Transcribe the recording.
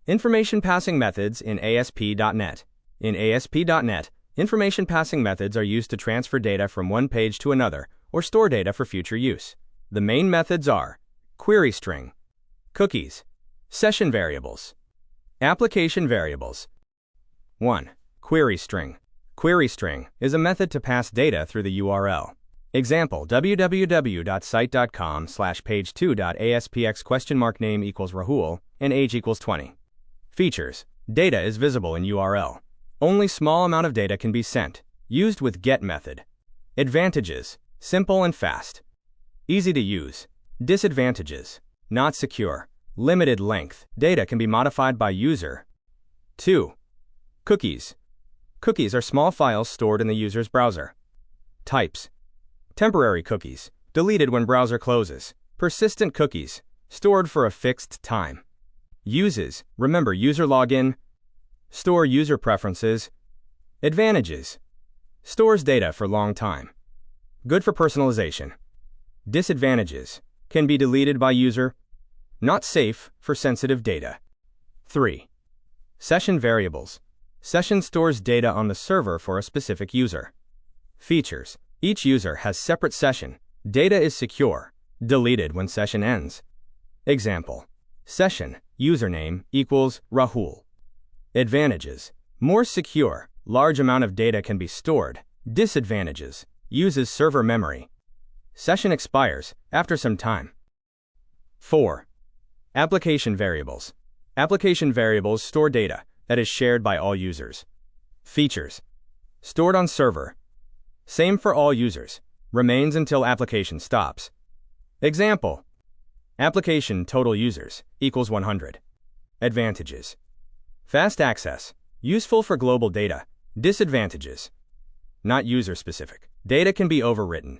Information passing methods in ASP.NET. In ASP.NET, information passing methods are used to transfer data from one page to another or store data for future use. The main methods are query string, cookies, session variables, application variables. 1. Query string. Query string is a method to pass data through the URL. Example: www.site.com/page2.aspx (name equals Rahul and age equals 20). Features: data is visible in URL. Only small amount of data can be sent. Used with get method. Advantages: simple and fast. Easy to use. Disadvantages: not secure. Limited length. Data can be modified by user. 2. Cookies. Cookies are small files stored in the user's browser. Types: temporary cookies, deleted when browser closes. Persistent cookies, stored for a fixed time. Uses: remember user login. Store user preferences. Advantages: stores data for long time. Good for personalization. Disadvantages: can be deleted by user. Not safe for sensitive data. 3. Session variables. Session stores data on the server for a specific user. Features: each user has separate session. Data is secure. Deleted when session ends. Example: session username equals Rahul. Advantages: more secure. Large amount of data can be stored. Disadvantages: uses server memory. Session expires after some time. 4. Application variables. Application variables store data that is shared by all users. Features: stored on server. Same for all users. Remains until application stops. Example: application total users equals 100. Advantages: fast access. Useful for global data. Disadvantages: not user specific. Data can be overwritten.